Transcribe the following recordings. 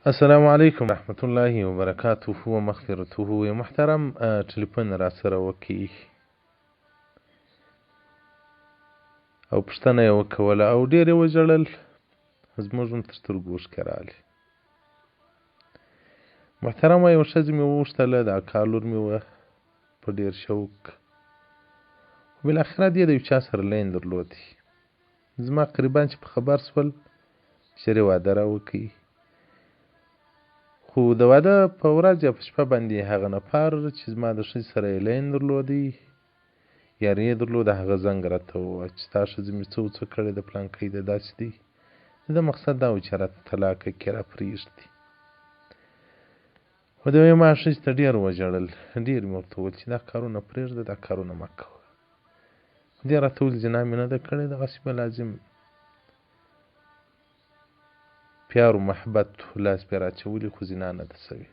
السلام علیکم ورحمت الله وبرکاته و مغفرته. یا محترم ټلیفون را سره وکړي او پوښتنه یې وکوله او ډېر یې وژړل، زموږ هم تر سترګو اوښکې راغلې. محترمه یوه ښځه مې وغوښتله، د اکا لور مې وه، په ډېر شوق. بالاخره دې د یو چا سره لین درلودی. زما قریبان چې په خبر شول ژر یې واده را وکړي. خو د واده په ورځ یا په شپه باندې هغه نفر چې زما د ښځې سره یې لین درلودی، یاري یې درلوده، هغه زنګ راته ووهه چې ستا ښځه مې څه کړې د پلانکۍ د داسې دی. د مقصد دا و چې راته طلاقه کړي، را پرېږدي. خو د ما ښځې ته ډېر وژړل، ډېر مې ورته وویل چې دا کارونه پرېږده، دا کارونه مه کوه. دې راته وویل زنا مې نه ده کړې، دغسې به لازم پیار و محبت لاس پې راچولي، خو زنا نه ده سوې.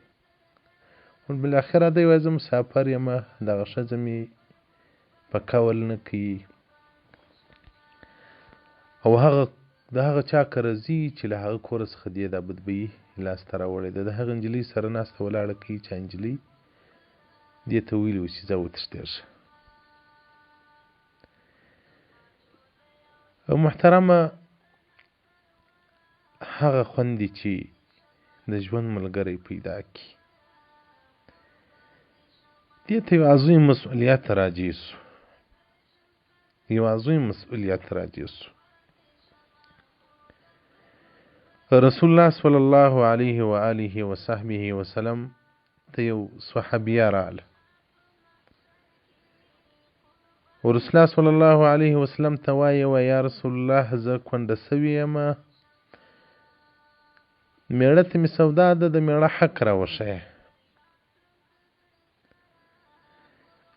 خو بالاخره دی وایي زه مسافر یم، دغه ښځه مې په قول نه کوي او د هغه چا کره ځي چې له هغه کوره څخه دې دا بدبویي لاسته راوړې ده. د هغه نجلۍ سره ناسته ولاړه کوي چې نجلۍ دې ته ویلي و چې ځه وتښتېږه. او محترمه، هغه خوندې چې د ژوند ملګری پیدا کړي، دې ته یو عظیم مسؤلیت راجع سو، یو عظیم مسؤلیت راجع سو. رسول الله صلی الله علیه و آله و صحبه وسلم ته یو صحابیه راغله. رسول الله صلی الله علیه وسلم ته وایي یا رسول الله، زه کونډه سوې یم، میړه ته مې سودا ده، د میړه حق راوښیه.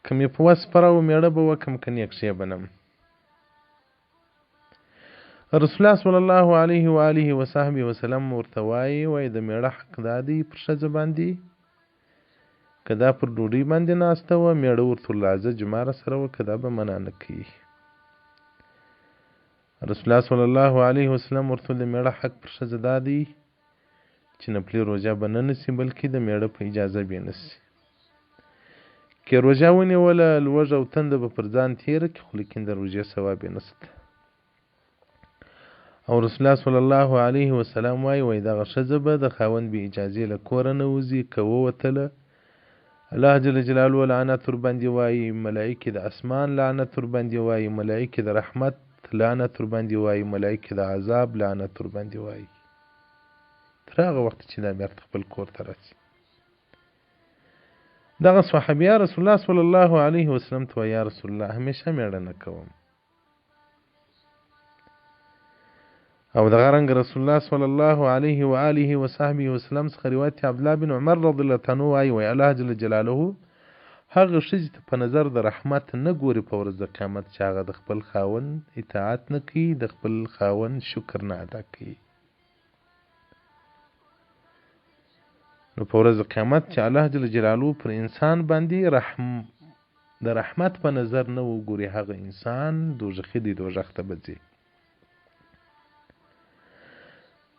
که مې په وس پره و میړه به وکم، که نیک ښېبنم. رسول الله صلی الله علیه و آله و صحبه وسلم ورته وایي د میړه حق دا دی پر ښځه باندې، که دا پر ډوډۍ باندې ناسته وه، میړه ورته وویل راځه جمعه راسره وکړه، دا به منع نه کوي. رسول الله صلی الله علیه وسلم ورته وویل د میړه حق پر ښځه دا دی چې نفلي روژه به نه نیسي، بلکې د میړه په اجازه به یې نیسي. که روژه ونیوله، لوږه او تنده به پر ځان تېره کړي، خو لیکن د روژې ثواب یې نشته. او رسول الله صلی الله علیه وسلم وایي دغه ښځه به د خاوند بې اجازې له کوره نه وځي، که ووتله الله جل جلاله لعنت ورباندې وایي، ملایکې د اسمان لعنت ورباندې وایي، ملایکې د رحمت لعنت ورباندې وایي، ملایکې د عذاب لعنت ورباندې وایي، تر هغه وخت چې دا بېرته خپل کور ته راسي. دغه صحابیه رسول الله صلی الله علیه وسلم ته وایي یا رسول الله، همیشه میړه نه کوم. او دغه رنګ رسول الله صلی الله علیه و آله و صحبه وسلم څخه روایت عبدالله بن عمر رضی الله عنه وایي الله جل جلاله هغه ښځې ته په نظر د رحمت نه ګوري په ورځ د قیامت چې هغه د خپل خاوند اطاعت نه کوي، د خپل خاوند شکر نه ادا کوي. نو په ورځ د قیامت چې الله جل جلاله پر انسان باندې د رحمت په نظر نه وګوري، هغه انسان دوزخي دی، دوزخ ته به ځي.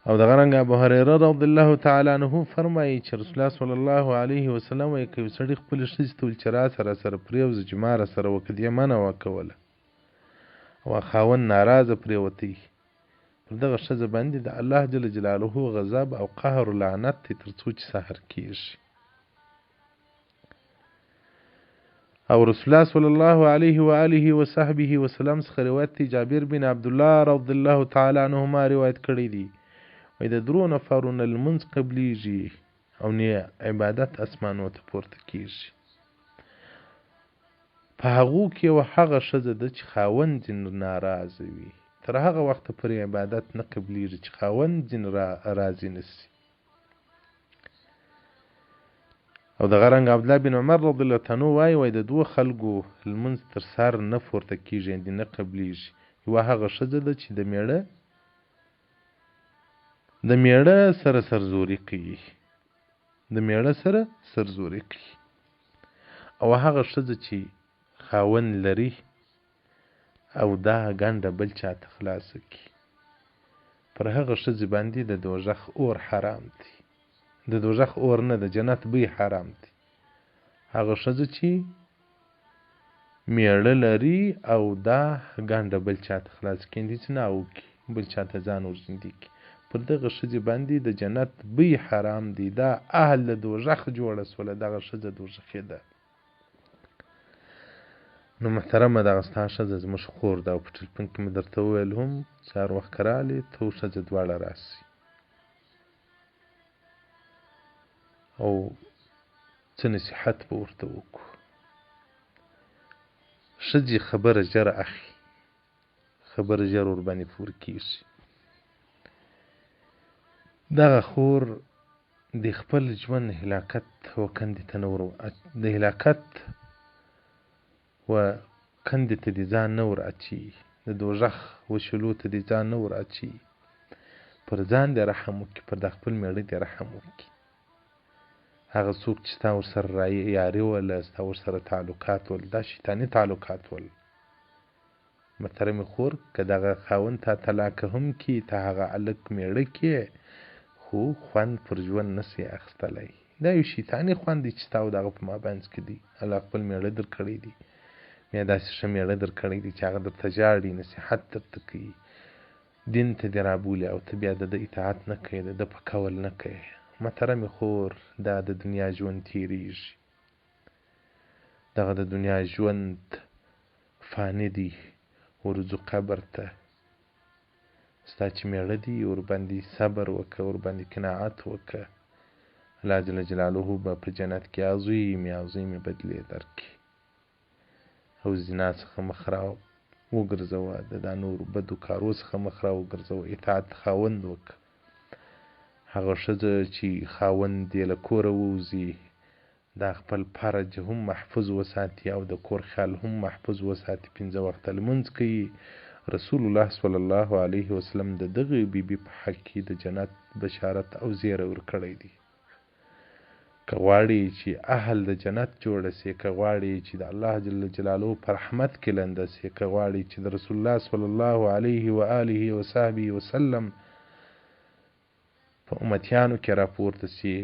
او دغه رنګ ابو هريره رضی الله تعالی عنه فرمایي چې رسول الله صلی الله علیه وسلم وایي که یو سړي خپلې ښځې ته ویل چې راسه راسره پرېوځه، جمعه راسره وکړه، دې منع وکوله او خاوند ناراضه پرېوتی، پر دغه ښځه باندې د الله جل جلاله غضب او قهر و لعنت دی تر څو چې سحر کېږي. او رسول الله صلی الله علیه و آله و صحبه وسلم څخه روایت دی، جابر بن عبدالله رضی الله تعالی عنهما روایت کړی دی، د درو نفرونه لمونځ قبلیږي او نه عبادت اسمانو ته پورته کېږي. په هغو کې یوه هغه ښځه ده چې خاوند ځینې ناراضه وي، تر هغه وخته پورې عبادت نه قبلیږي چې خاوند ځینې راضي نشي. او دغه رنګ عبدالله بن عمر رضی الله عنه وایي د دوه خلکو لمونځ تر سر نه پورته کېږي، یعنې نه قبلیږي. یوه هغه ښځه ده چې د میړه سره سرزوري کوي، د میړه سره سرزوري کوي. او هغه ښځه چې خاوند لري او دا ګنډه بل چاته خلاصه کړي، پر هغه ښځې باندې د دوزخ اور حرام دی. د دوزخ اور نه د جنت بوی حرام دی. هغه ښځه چې میړه لري او دا ګنډه بل چاته خلاص کیندي چې نه وکړي، بل چاته ځان ورزندي کړي، پر دغه ښځې باندې د جنت بوی حرام دی. دا اهل د دوزخ جوړه سوله، دغه ښځه دوزخي ده. نو محترمه دغه ستا ښځه زموږ خور ده او په ټلیفون کې مې درته وویل هم چې هر وخت که رالې ته او ښځه دواړه راسئ او څه نصیحت به ورته وکړو. ښځې خبره ژر اخلي، خبره ژر ورباندې پور کېږي. دغه خور د خپل ژوند هلاکت و کندې ته نه د هلاکت و کندې ته دې ځان نه ور اچي، د دوزخ وشلو ته دې ځان نه ور اچي. پر ځان دې رحم وکړي، پر د خپل میړه دې رحم وکړي. هغه څوک چې ستا ورسره یاري وله، ستا ورسره تعلقات ول، دا شیطاني تعلقات ول. محترمې خور، که دغه خاوند تا طلاقه هم کړي، ته هغه هلک میړه کړې، خو خوند پر ژوند نسي اخیستلی. دا یو شیطاني خوند دی چې ستا او د هغه په مابینځ کې دی. الله خپل میړه در کړی دی، بیا داسې ښه میړه در کړی دی چې هغه درته ژاړي، نصیحت درته کوي، دین ته دې رابولي او ته بیا د ده اطاعت نه کوې، د ده په قول نه کوې. محترمې خور، دا د دنیا ژوند تېرېږي، دغه د دنیا ژوند فاني دی، ورځو قبر ته. ستا چې میړه دی ورباندې صبر وکړه، ورباندې قناعت وکړه. الله جل جلاله به په جنت کې عظیمې عظیمې بدلې درکړي. او زنا څخه مخ را وګرځوه، د دا نورو بدو کارو څخه مخ را وګرځوه، اطاعت خاوند وکړه. هغه ښځه چې خاوند یې له کوره ووځي، دا خپل فرج هم محفوظ وساتي او د کور خیال هم محفوظ وساتي، 5 وخته لمونځ کوي. رسول الله صلی الله علیه وسلم د دغه بیبي په حق کې د جنت بشارت او زیری ورکړی دی. که غواړې چې اهل د جنت جوړه سي، که غواړې چې د الله جل جلاله په رحمت کې لنده سي، که غواړې چې د رسول الله صلی الله علیه و آله وصحبه وسلم په امتیانو کې راپورته سي،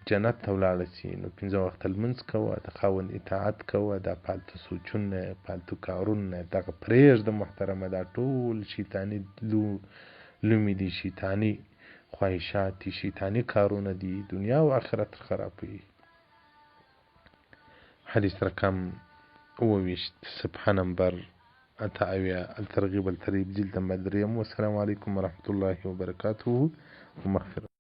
جنت ته ولاړه سي، نو 5 وخته لمونځ کوه، د خاوند اطاعت کوه، دا پالتو سوچونه، پالتو کارونه دغه پرېږده. محترمه، دا ټول شیطاني لومې دي، شیطاني خواهشات دي، شیطاني کارونه دي، دنیا او آخرت خرابوي. حدیث رقم 28 صفحه نمبر 78 الترغیب الترهیب جلد نمبر 3. والسلام علیکم ورحمة الله وبرکاته ومغفرة.